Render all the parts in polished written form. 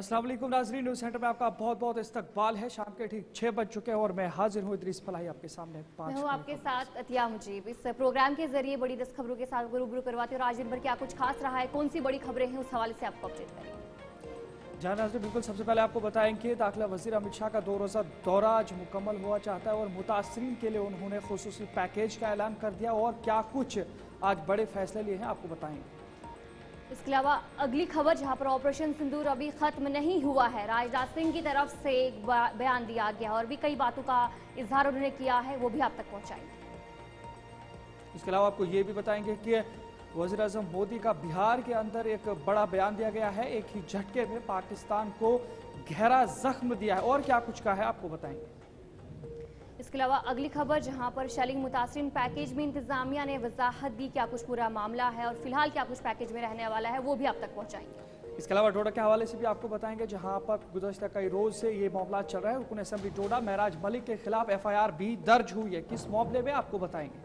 अस्सलाम वालेकुम नाज़रीन, न्यूज़ सेंटर में आपका बहुत बहुत इस्तकबाल है। शाम के ठीक 6 बज चुके हैं और मैं हाजिर हूँ इदरीस फलाही आपके सामने। मैं हूँ आपके साथ अतिया मुजीब। इस प्रोग्राम के जरिए बड़ी 10 खबरों के साथ रूबरू करवाते हैं और आज दिन भर क्या कुछ खास रहा है, कौन सी बड़ी खबरें हैं, उस हवाले से आपको अपडेट करेंगे। जहाँ नाज़रीन बिल्कुल सबसे पहले आपको बताएंगे दाखिला वज़ीर अमित शाह का 2 रोज़ा दौरा आज मुकम्मल हुआ चाहता है और मुतासरीन के लिए उन्होंने खुसूसी पैकेज का ऐलान कर दिया और क्या कुछ आज बड़े फैसले लिए हैं आपको बताएंगे। इसके अलावा अगली खबर जहां पर ऑपरेशन सिंदूर अभी खत्म नहीं हुआ है, राजनाथ सिंह की तरफ से एक बयान दिया गया और भी कई बातों का इजहार उन्होंने किया है, वो भी आप तक पहुंचाएंगे। इसके अलावा आपको ये भी बताएंगे कि वज़ीर आज़म मोदी का बिहार के अंदर एक बड़ा बयान दिया गया है, एक ही झटके में पाकिस्तान को गहरा जख्म दिया है और क्या कुछ कहा है आपको बताएंगे। इसके अलावा अगली खबर जहां पर शेलिंग मुतासरीन पैकेज में इंतजामिया ने वजाहत दी, क्या कुछ पूरा मामला है और फिलहाल क्या कुछ पैकेज में रहने वाला है, वो भी आप तक पहुंचाएंगे। इसके अलावा डोडा के हवाले से भी आपको बताएंगे जहां पर गुज़श्ता कई रोज से ये मामला चल रहा है। रुकन असेंबली डोडा महराज मलिक के खिलाफ FIR भी दर्ज हुई है, किस मामले में आपको बताएंगे।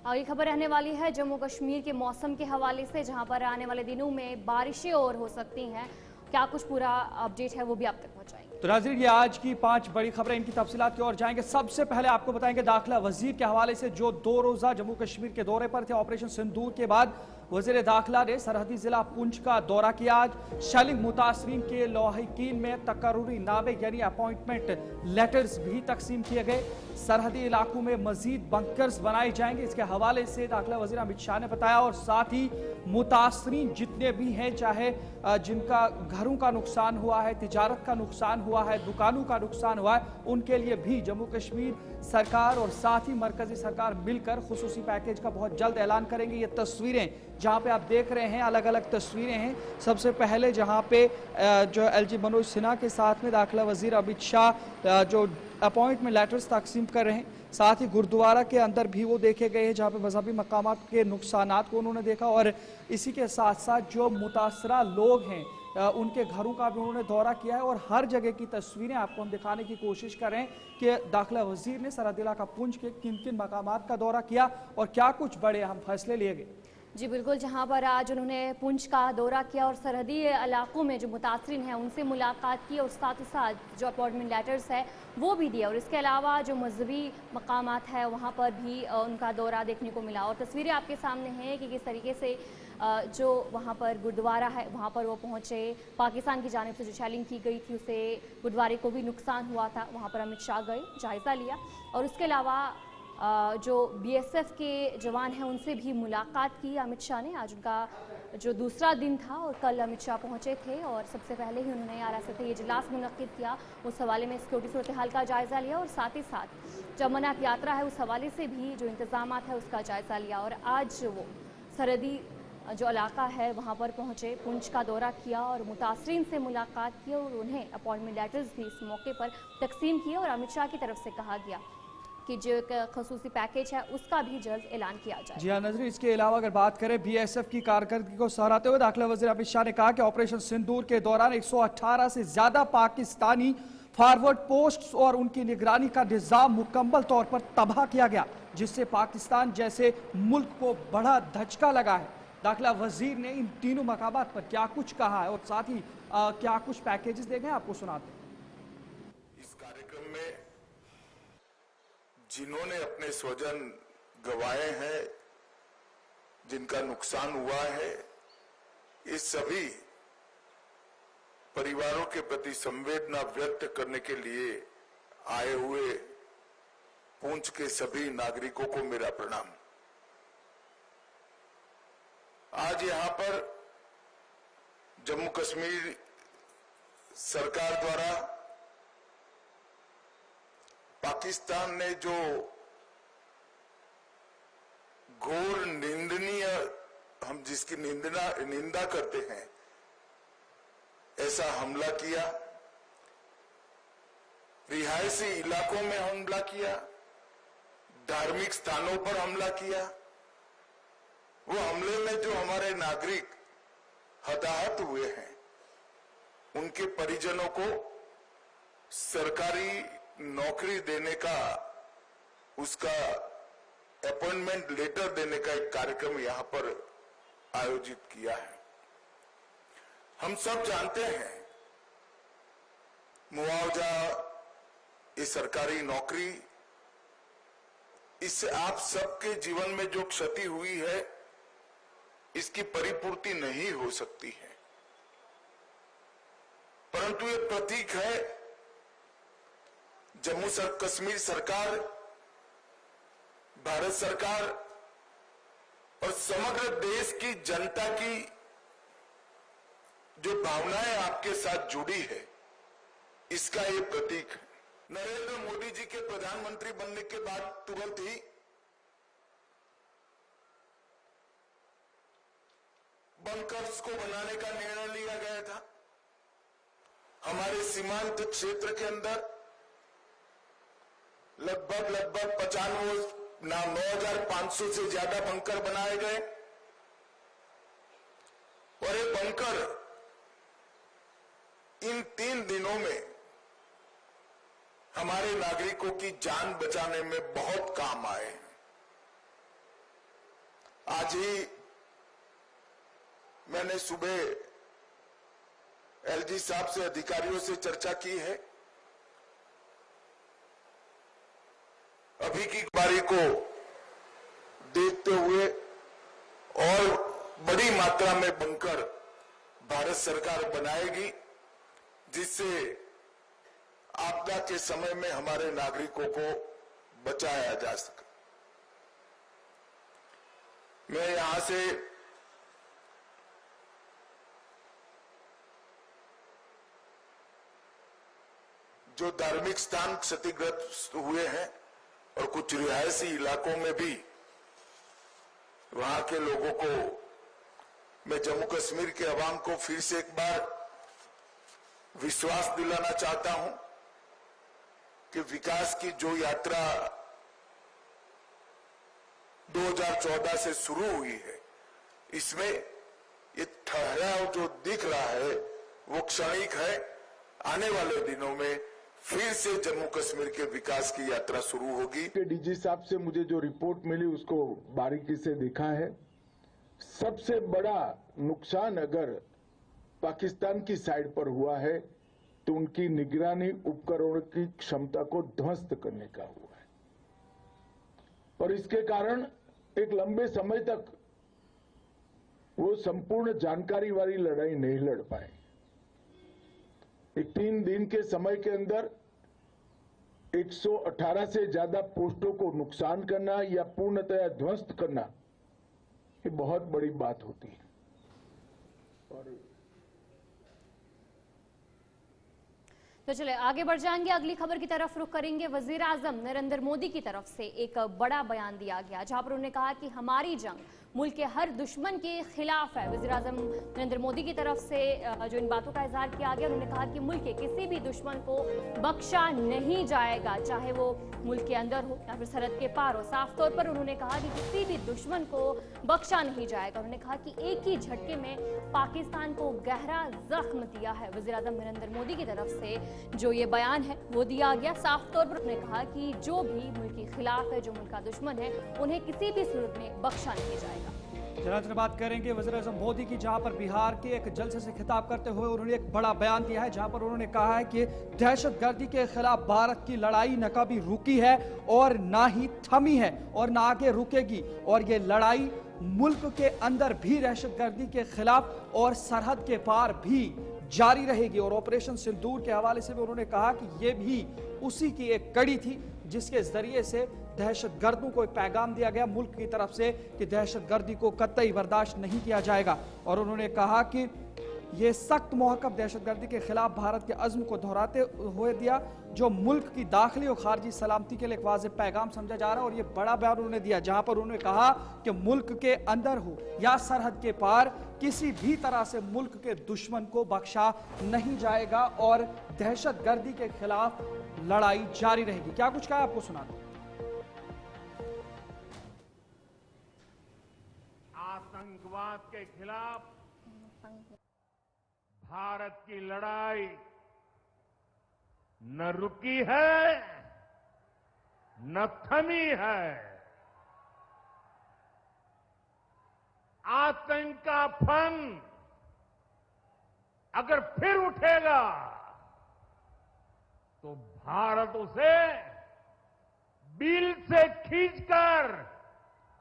आगे खबर रहने वाली है जम्मू कश्मीर के मौसम के हवाले से, जहां पर आने वाले दिनों में बारिशें और हो सकती हैं, क्या कुछ पूरा अपडेट है वो भी आप तक पहुंचाएंगे। तो नाज़रीन ये आज की 5 बड़ी खबरें, इनकी तफसीलात की ओर जाएंगे। सबसे पहले आपको बताएंगे दाखिला वजीर के हवाले से जो 2 रोजा जम्मू कश्मीर के दौरे पर थे। ऑपरेशन सिंदूर के बाद वजीर दाखिला ने सरहदी जिला पुंछ का दौरा किया। आज शेलिंग मुतासरीन के लौहिकीन में तकर्रुरी नामे यानी अपॉइंटमेंट लेटर्स भी तकसीम किए गए। सरहदी इलाकों में मजीद बंकर्स बनाए जाएंगे, इसके हवाले से दाखिला वजीर अमित शाह ने बताया। और साथ ही मुतासरीन जितने भी हैं, चाहे जिनका घरों का नुकसान हुआ है, तिजारत का नुकसान हुआ है, दुकानों का नुकसान हुआ है, उनके लिए भी जम्मू कश्मीर सरकार और साथ ही मरकजी सरकार मिलकर खुसूसी पैकेज का बहुत जल्द ऐलान करेंगे। ये तस्वीरें जहां पे आप देख रहे हैं, अलग अलग तस्वीरें हैं। सबसे पहले जहां पे जो LG मनोज सिन्हा के साथ में दाखिला वजीर अमित शाह जो अपॉइंटमेंट लेटर्स तकसीम कर रहे हैं, साथ ही गुरुद्वारा के अंदर भी वो देखे गए हैं जहां पे मजहबी मकामात के नुकसानात को उन्होंने देखा। और इसी के साथ साथ जो मुतासरा लोग हैं उनके घरों का भी उन्होंने दौरा किया है और हर जगह की तस्वीरें आपको हम दिखाने की कोशिश कर रहे हैं कि दाखिला वजीर ने सरहदी इलाका पुंछ के किन किन मकामात का दौरा किया और क्या कुछ बड़े अहम फैसले लिए गए। जी बिल्कुल, जहां पर आज उन्होंने पुंछ का दौरा किया और सरहदी इलाकों में जो मुतासरीन हैं उनसे मुलाकात की और साथ ही साथ जो अपॉइंटमेंट लेटर्स है वो भी दिया। और इसके अलावा जो मजहबी मकामात है वहां पर भी उनका दौरा देखने को मिला। और तस्वीरें आपके सामने हैं कि किस तरीके से जो वहाँ पर गुरुद्वारा है वहाँ पर वो पहुँचे। पाकिस्तान की जानिब से जो शेलिंग की गई थी उसे गुरुद्वारे को भी नुकसान हुआ था, वहाँ पर अमित शाह गए, जायज़ा लिया। और उसके अलावा जो BSF के जवान हैं उनसे भी मुलाकात की अमित शाह ने। आज उनका जो दूसरा दिन था और कल अमित शाह पहुंचे थे और सबसे पहले ही उन्होंने RSF ये इजलास मुनक्किद किया, उस हवाले में सिक्योरिटी सूरत हाल का जायज़ा लिया और साथ ही साथ जो अमरनाथ यात्रा है उस हवाले से भी जो इंतजाम है उसका जायज़ा लिया। और आज वो सरहदी जो इलाका है वहाँ पर पहुँचे, पुंछ का दौरा किया और मुतासरीन से मुलाकात की और उन्हें अपॉइंटमेंट लेटर्स भी इस मौके पर तकसीम किए। और अमित शाह की तरफ से कहा गया कि जो एक खसूसी पैकेज है उसका भी जल्द ऐलान किया जाए। जी हाँ नजरी, इसके अलावा अगर बात करें BSF की कारकर्दगी को सराहते हुए दाखिला वजीर अमित शाह ने कहा कि ऑपरेशन सिंदूर के दौरान 118 से ज्यादा पाकिस्तानी फॉरवर्ड पोस्ट और उनकी निगरानी का निजाम मुकम्मल तौर पर तबाह किया गया, जिससे पाकिस्तान जैसे मुल्क को बड़ा धचका लगा है। दाखिला वजीर ने इन तीनों मकामात पर क्या कुछ कहा है और साथ ही क्या कुछ पैकेजेस दे गए आपको सुनाते हैं। इस कार्यक्रम में जिन्होंने अपने स्वजन गंवाए हैं, जिनका नुकसान हुआ है, इस सभी परिवारों के प्रति संवेदना व्यक्त करने के लिए आए हुए पुंछ के सभी नागरिकों को मेरा प्रणाम। आज यहां पर जम्मू कश्मीर सरकार द्वारा पाकिस्तान ने जो घोर निंदनीय, हम जिसकी निंदा करते हैं, ऐसा हमला किया, रिहायशी इलाकों में हमला किया, धार्मिक स्थानों पर हमला किया। वो हमले में जो हमारे नागरिक हताहत हुए हैं उनके परिजनों को सरकारी नौकरी देने का, उसका अपॉइंटमेंट लेटर देने का एक कार्यक्रम यहां पर आयोजित किया है। हम सब जानते हैं मुआवजा, ये सरकारी नौकरी, इससे आप सबके जीवन में जो क्षति हुई है इसकी परिपूर्ति नहीं हो सकती है, परंतु ये प्रतीक है जम्मू कश्मीर सरकार, भारत सरकार और समग्र देश की जनता की जो भावनाएं आपके साथ जुड़ी है, इसका ये प्रतीक है। नरेंद्र मोदी जी के प्रधानमंत्री बनने के बाद तुरंत ही बंकर्स को बनाने का निर्णय लिया गया था। हमारे सीमांत क्षेत्र के अंदर लगभग 9,500 से ज्यादा बंकर बनाए गए और ये बंकर इन 3 दिनों में हमारे नागरिकों की जान बचाने में बहुत काम आए। आज ही मैंने सुबह एलजी साहब से, अधिकारियों से चर्चा की है। अभी की बारी को देखते हुए और बड़ी मात्रा में बंकर भारत सरकार बनाएगी, जिससे आपदा के समय में हमारे नागरिकों को बचाया जा सके। मैं यहां से जो धार्मिक स्थान क्षतिग्रस्त हुए हैं और कुछ रिहायशी इलाकों में भी वहां के लोगों को, मैं जम्मू कश्मीर के अवाम को फिर से एक बार विश्वास दिलाना चाहता हूं कि विकास की जो यात्रा 2014 से शुरू हुई है, इसमें ये ठहराव जो दिख रहा है वो क्षणिक है। आने वाले दिनों में फिर से जम्मू कश्मीर के विकास की यात्रा शुरू होगी। डीजी साहब से मुझे जो रिपोर्ट मिली उसको बारीकी से देखा है। सबसे बड़ा नुकसान अगर पाकिस्तान की साइड पर हुआ है तो उनकी निगरानी उपकरणों की क्षमता को ध्वस्त करने का हुआ है, और इसके कारण एक लंबे समय तक वो संपूर्ण जानकारी वाली लड़ाई नहीं लड़ पाए। एक 3 दिन के समय के अंदर 118 से ज्यादा पोस्टों को नुकसान करना या पूर्णतया ध्वस्त करना, ये बहुत बड़ी बात होती है। और तो चले आगे बढ़ जाएंगे, अगली खबर की तरफ रुख करेंगे। वजीर आजम नरेंद्र मोदी की तरफ से एक बड़ा बयान दिया गया, जहां पर उन्होंने कहा कि हमारी जंग मुल्क के हर दुश्मन के खिलाफ है। वजीर आजम नरेंद्र मोदी की तरफ से जो इन बातों का इजहार किया गया, उन्होंने कहा कि मुल्क के किसी भी दुश्मन को बख्शा नहीं जाएगा, चाहे वो मुल्क के अंदर हो या फिर सरहद के पार हो। साफ तौर पर उन्होंने कहा कि किसी भी दुश्मन को बख्शा नहीं जाएगा। उन्होंने कहा कि एक ही झटके में पाकिस्तान को गहरा जख्म दिया है। वजीर आजम नरेंद्र मोदी की तरफ से जो ये बयान है वो दिया गया। साफ तौर पर उन्होंने कहा कि जो भी मुल्क के खिलाफ है, जो मुल्क का दुश्मन है, उन्हें किसी भी सूरत में बख्शा नहीं जाएगा। जनाब बात करेंगे वज़ीर आज़म मोदी की, जहां पर बिहार के एक जलसे से खिताब करते हुए उन्होंने एक बड़ा बयान दिया है, जहां पर उन्होंने कहा है कि दहशतगर्दी के खिलाफ भारत की लड़ाई न कभी रुकी है और ना ही थमी है और ना आगे रुकेगी, और ये लड़ाई मुल्क के अंदर भी दहशतगर्दी के खिलाफ और सरहद के पार भी जारी रहेगी। और ऑपरेशन सिंदूर के हवाले से भी उन्होंने कहा कि ये भी उसी की एक कड़ी थी, जिसके जरिए से दहशतगर्दों को एक पैगाम दिया गया मुल्क की तरफ से कि दहशतगर्दी को कतई बर्दाश्त नहीं किया जाएगा। और उन्होंने कहा कि ये सख्त मोहकम दहशतगर्दी के खिलाफ भारत के अज़्म को दोहराते हुए दिया, जो मुल्क की दाखिली और खारजी सलामती के लिए एक वाज़ेह पैगाम समझा जा रहा है। और ये बड़ा बयान उन्होंने दिया, जहां पर उन्होंने कहा कि मुल्क के अंदर हो या सरहद के पार, किसी भी तरह से मुल्क के दुश्मन को बख्शा नहीं जाएगा और दहशतगर्दी के खिलाफ लड़ाई जारी रहेगी। क्या कुछ कहा आपको सुना दो। आतंकवाद के खिलाफ भारत की लड़ाई न रुकी है न थमी है। आतंक का फन अगर फिर उठेगा तो भारत उसे बिल से खींचकर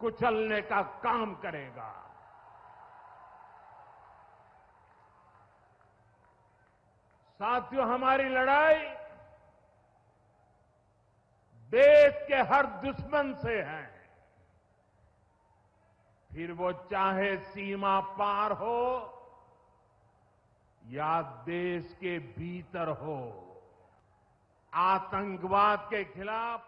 कुचलने का काम करेगा। साथियों, हमारी लड़ाई देश के हर दुश्मन से है, फिर वो चाहे सीमा पार हो या देश के भीतर हो। आतंकवाद के खिलाफ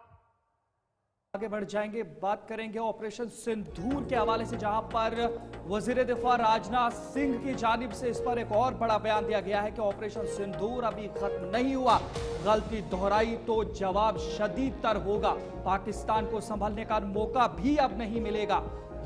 आगे बढ़ जाएंगे, बात करेंगे ऑपरेशन सिंदूर के हवाले से, जहां पर वजीर दिफा राजनाथ सिंह की जानिब से इस पर एक और बड़ा बयान दिया गया है कि ऑपरेशन सिंदूर अभी खत्म नहीं हुआ, गलती दोहराई तो जवाब शदीद तर होगा, पाकिस्तान को संभलने का मौका भी अब नहीं मिलेगा।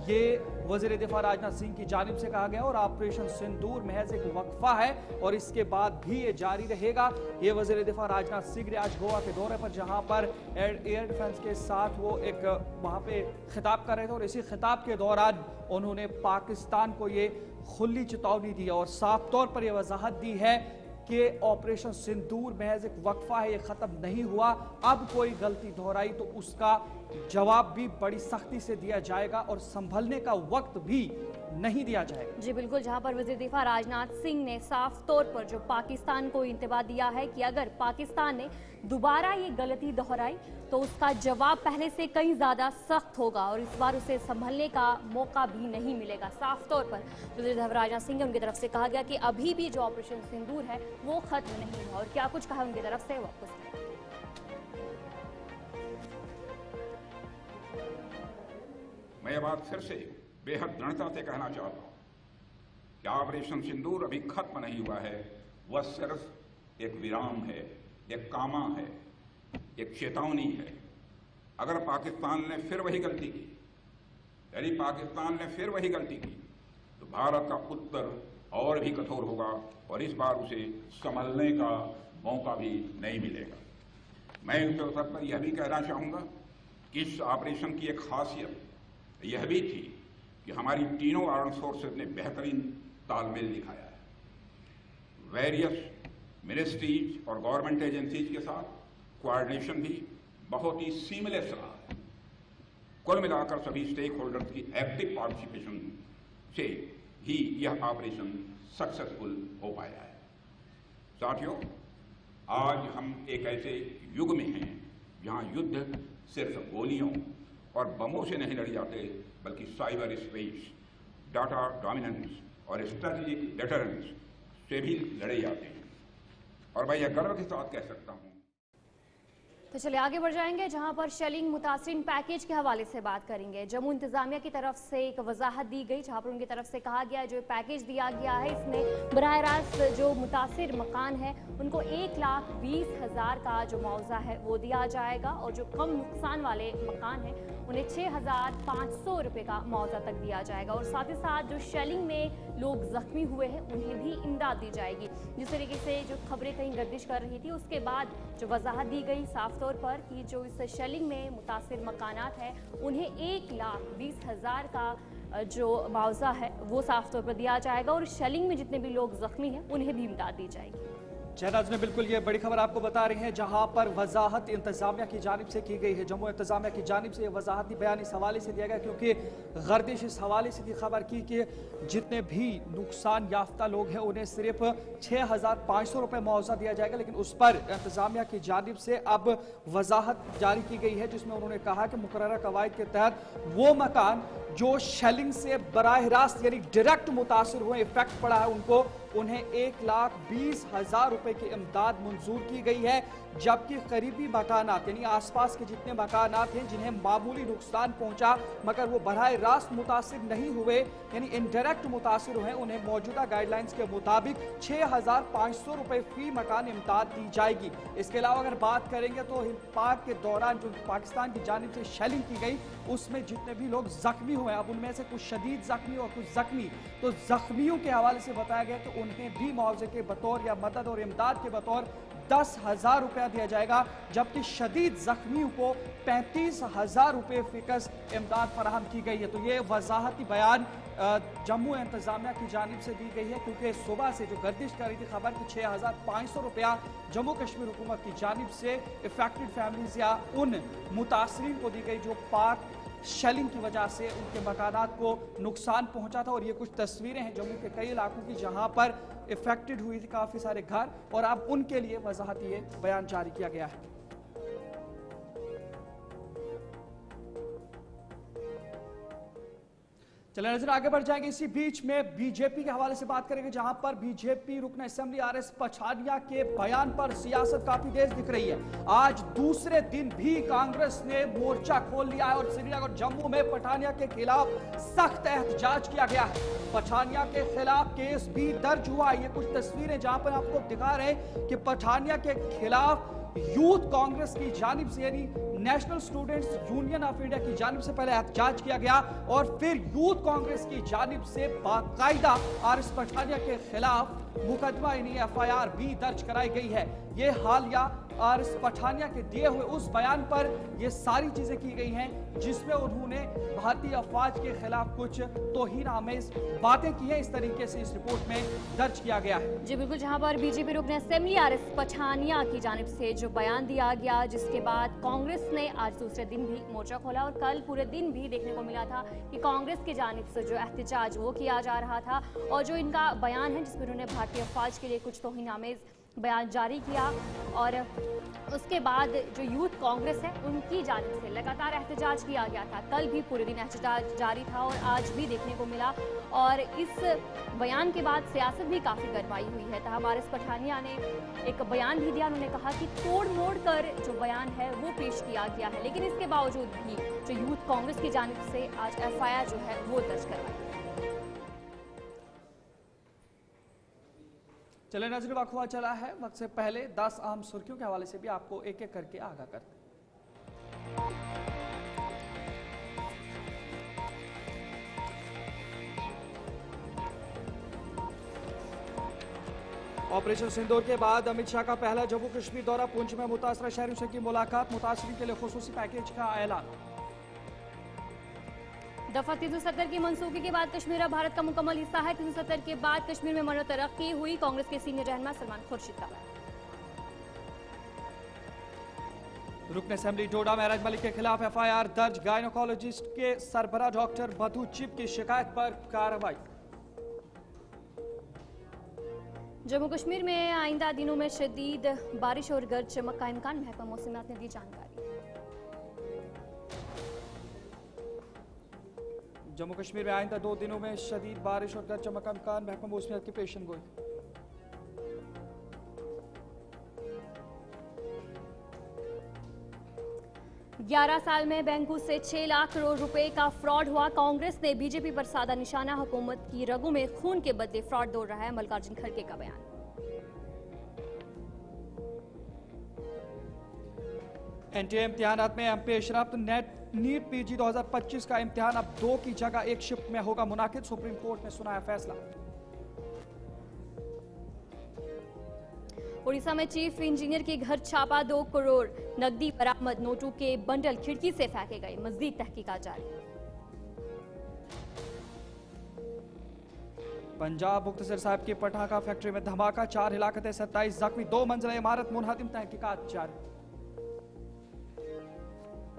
ये वजीर दिफा राजनाथ सिंह की जानिब से कहा गया और ऑपरेशन सिंदूर महज एक वक्फा है और इसके बाद भी ये जारी रहेगा। ये वजीर दिफा राजनाथ सिंह ने आज गोवा के दौरे पर, जहां पर एयर डिफेंस के साथ वो एक वहां पे खिताब कर रहे थे और इसी खिताब के दौरान उन्होंने पाकिस्तान को ये खुली चेतावनी दी और साफ तौर पर यह वजाहत दी है कि ऑपरेशन सिंदूर महज एक वक्फा है, ये खत्म नहीं हुआ, अब कोई गलती दोहराई तो उसका जवाब भी बड़ी सख्ती से दिया जाएगा और संभलने का वक्त भी नहीं दिया जाएगा। जी बिल्कुल, जहां पर वज़ीर दिफा राजनाथ सिंह ने साफ तौर पर जो पाकिस्तान को इंतबा दिया है कि अगर पाकिस्तान ने दोबारा ये गलती दोहराई तो उसका जवाब पहले से कहीं ज्यादा सख्त होगा और इस बार उसे संभलने का मौका भी नहीं मिलेगा। साफ तौर पर वज़ीर दिफा राजनाथ सिंह उनकी तरफ से कहा गया कि अभी भी जो ऑपरेशन सिंदूर है वो खत्म नहीं है और क्या कुछ कहा उनकी तरफ से वापस। मैं ये बात फिर से बेहद दृढ़ता से कहना चाहता हूं कि ऑपरेशन सिंदूर अभी खत्म नहीं हुआ है, वह सिर्फ एक विराम है, एक कामा है, एक चेतावनी है। अगर पाकिस्तान ने फिर वही गलती की, यदि पाकिस्तान ने फिर वही गलती की, तो भारत का उत्तर और भी कठोर होगा और इस बार उसे संभलने का मौका भी नहीं मिलेगा। मैं इस अवसर पर यह भी कहना चाहूंगा कि इस ऑपरेशन की एक खासियत यह भी थी कि हमारी तीनों आर्म्ड फोर्सेज ने बेहतरीन तालमेल दिखाया है। वेरियस मिनिस्ट्रीज और गवर्नमेंट एजेंसीज के साथ कोऑर्डिनेशन भी बहुत ही सीमलेस रहा है। कुल मिलाकर सभी स्टेक होल्डर्स की एक्टिव पार्टिसिपेशन से ही यह ऑपरेशन सक्सेसफुल हो पाया है। साथियों, आज हम एक ऐसे युग में हैं जहां युद्ध सिर्फ गोलियों और बमों से नहीं लड़े जाते, बल्कि साइबर स्पेस, डाटा डोमिनेंस और स्ट्रेटेजिक डेटरेंस से भी लड़े जाते हैं। और मैं यह गर्व के साथ कह सकता हूं। तो चलिए आगे बढ़ जाएंगे, जहां पर शेलिंग मुतासिरीन पैकेज के हवाले से बात करेंगे। जम्मू इंतजामिया की तरफ से एक वजाहत दी गई, जहां पर उनकी तरफ से कहा गया जो पैकेज दिया गया है इसमें बराह रास्त जो मुतासिर मकान है उनको 1,20,000 का जो मुआवजा है वो दिया जाएगा और जो कम नुकसान वाले मकान हैं उन्हें 6,500 रुपये का मुआवजा तक दिया जाएगा और साथ ही साथ जो शेलिंग में लोग जख्मी हुए हैं उन्हें भी इमदाद दी जाएगी। जिस तरीके से जो खबरें कहीं गर्दिश कर रही थी उसके बाद जो वजाहत दी गई साफ तौर पर कि जो इस शेलिंग में मुतासिर मकानात हैं उन्हें 1,20,000 का जो मुआवजा है वो साफ तौर पर दिया जाएगा और शेलिंग में जितने भी लोग जख्मी हैं उन्हें भी इमदाद दी जाएगी। शहनाज ने बिल्कुल ये बड़ी खबर आपको बता रही है, जहां पर वजाहत इंतजामिया की जानिब से की गई है। जम्मू इंतजामिया की जानिब से ये वजाहती बयान इस हवाले से दिया गया क्योंकि गर्दिश इस हवाले से थी खबर की कि जितने भी नुकसान याफ्ता लोग हैं उन्हें सिर्फ 6,500 रुपये मुआवजा दिया जाएगा, लेकिन उस पर इंतजामिया की जानिब से अब वजाहत जारी की गई है जिसमें उन्होंने कहा कि मुकर्ररा कवायद के तहत वो मकान जो शेलिंग से बराह रास्त यानी डायरेक्ट मुतासर हुए, इफेक्ट पड़ा है उन्हें 1,20,000 रुपए की इमदाद मंजूर की गई है, जबकि करीबी मकानात यानी आसपास के जितने मकानात हैं जिन्हें मामूली नुकसान पहुंचा मगर वो बराह रास्त मुतासिर नहीं हुए यानी इनडायरेक्ट मुतासिर हुए, उन्हें मौजूदा गाइडलाइंस के मुताबिक 6,500 रुपए फी मकान इमदाद दी जाएगी। इसके अलावा अगर बात करेंगे तो हिंदपाक के दौरान जो पाकिस्तान की जानिब से शेलिंग की गई उसमें जितने भी लोग जख्मी हुए, अब उनमें से कुछ शदीद जख्मी और कुछ जख्मी, तो जख्मियों के हवाले से बताया गया तो उन्हें भी मुआवजे के बतौर या मदद और इमदाद के बतौर 10,000 रुपया दिया जाएगा, जबकि शदीद जख्मियों को 35,000 रुपये फिकस इमदाद फराहम की गई है। तो ये वजाहती बयान जम्मू इंतजामिया की जानिब से दी गई है, क्योंकि सुबह से जो गर्दिश कर रही थी खबर कि 6,500 रुपया जम्मू कश्मीर हुकूमत की जानिब से इफेक्टेड फैमिलीज या उन मुतासरीन को दी गई जो पाक शेलिंग की वजह से उनके मकानात को नुकसान पहुंचा था। और ये कुछ तस्वीरें हैं जम्मू के कई इलाकों की जहां पर इफेक्टेड हुई थी काफ़ी सारे घर, और अब उनके लिए वजाहती ये बयान जारी किया गया है। चलिए नजर आगे बढ़ जाएंगे। इसी बीच में बीजेपी के हवाले से बात करेंगे, जहां पर बीजेपी रुकन असेंबली आरएस पठानिया के बयान पर सियासत काफी तेज दिख रही है। आज दूसरे दिन भी कांग्रेस ने मोर्चा खोल लिया है और श्रीनगर और जम्मू में पठानिया के खिलाफ सख्त एहतजाज किया गया है। पठानिया के खिलाफ केस भी दर्ज हुआ। ये कुछ तस्वीरें जहां पर आपको दिखा रहे हैं कि पठानिया के खिलाफ यूथ कांग्रेस की जानिब से यानी national students union of India की जानिब से पहले एहतजाज किया गया और फिर यूथ कांग्रेस की जानिब से बाकायदा आरएस पठानिया के खिलाफ मुकदमा यानी एफआईआर भी दर्ज कराई गई है। ये हालिया आरएस पठानिया के दिए हुए उस बयान पर ये सारी चीजें की गई हैं जिसमें उन्होंने भारतीय अफवाज के खिलाफ कुछ तौहीन आमेज बातें की हैं। इस तरीके से इस रिपोर्ट में दर्ज किया गया है। जी बिल्कुल, जहां पर बीजेपी रुकन असेंबली आरएस पठानिया की जानिब से जो बयान दिया गया, जिसके बाद कांग्रेस ने आज दूसरे दिन भी मोर्चा खोला और कल पूरे दिन भी देखने को मिला था कि कांग्रेस की जानिब से जो एहतजाज वो किया जा रहा था और जो इनका बयान है जिसमें उन्होंने भारतीय अफवाज के लिए कुछ तौहीन आमेज बयान जारी किया और उसके बाद जो यूथ कांग्रेस है उनकी जानिब से लगातार एहतजाज किया गया था। कल भी पूरे दिन एहतजाज जारी था और आज भी देखने को मिला और इस बयान के बाद सियासत भी काफ़ी गरमाई हुई है। तहम आरएस पठानिया ने एक बयान भी दिया। उन्होंने कहा कि तोड़ मोड़ कर जो बयान है वो पेश किया गया है, लेकिन इसके बावजूद भी जो यूथ कांग्रेस की जानिब से आज एफआईआर जो है वो दर्ज करवाई। चले नजर वक्त हुआ चला है, वक्त से पहले 10 अहम सुर्खियों के हवाले से भी आपको एक एक करके आगाह करते हैं। ऑपरेशन सिंदूर के बाद अमित शाह का पहला जम्मू कश्मीर दौरा। पुंछ में मुतासरा शहरों से की मुलाकात, मुतासरीन के लिए खुसूसी पैकेज का ऐलान। दफा 370 की मंसूखी के बाद कश्मीर अब भारत का मुकम्मल हिस्सा है। 370 के बाद कश्मीर में मनो तरक्की हुई, कांग्रेस के सीनियर रहनुमा सलमान खुर्शीद का बयान। रुकन असेंबली डोडा में महराज मलिक के खिलाफ एफआईआर दर्ज, गायनोकोलॉजिस्ट के सरबराह डॉक्टर मधु चिप की शिकायत पर कार्रवाई। जम्मू कश्मीर में आइंदा दिनों में शदीद बारिश और गरज चमक का इम्कान, महकमा मौसमियात ने दी जानकारी। जम्मू कश्मीर में आइंदा 2 दिनों में शदीद बारिश और गरज चमक का इम्कान, महकमा मौसमियात की पेशन गोई। ग्यारह साल में बैंकों से 6 लाख करोड़ रुपए का फ्रॉड हुआ, कांग्रेस ने बीजेपी पर साधा निशाना, हुकूमत की रगों में खून के बदले फ्रॉड दौड़ रहा है, मल्लिकार्जुन खड़गे का बयान। एनटीए इम्तिहानात में पेशरफ्त, नीट पीजी 2025 का इम्तिहान अब 2 की जगह 1 शिफ्ट में होगा मुनाकिद, सुप्रीम कोर्ट ने सुनाया फैसला। उड़ीसा में चीफ इंजीनियर के घर छापा, 2 करोड़ नकदी बरामद, नोटों के बंडल खिड़की से फेंके गए, मजीद तहकीकात जारी। पंजाब मुख्तसर साहब की पटाखा फैक्ट्री में धमाका, 4 हिलाकतें, 27 जख्मी, 2 मंजिला इमारत मुनहदिम, तहकीकात जारी।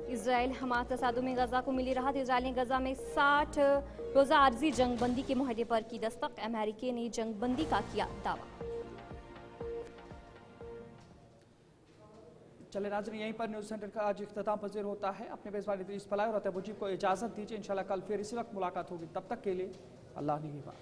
इजराइल हमास तसादुम में गजा को मिली राहत, इजराइल ने गजा में 60 रोजा आर्जी जंगबंदी के मुआहदे पर की दस्तक, अमेरिका ने जंगबंदी का किया दावा। चले नाज़रीन, यहीं पर न्यूज सेंटर का आज इख्तिताम पजीर होता है। अपने मेज़बान इदरीस पलाय और अतः मुजीब को इजाजत दीजिए। इंशाल्लाह कल फिर इसी वक्त मुलाकात होगी, तब तक के लिए अल्लाह निगहबान।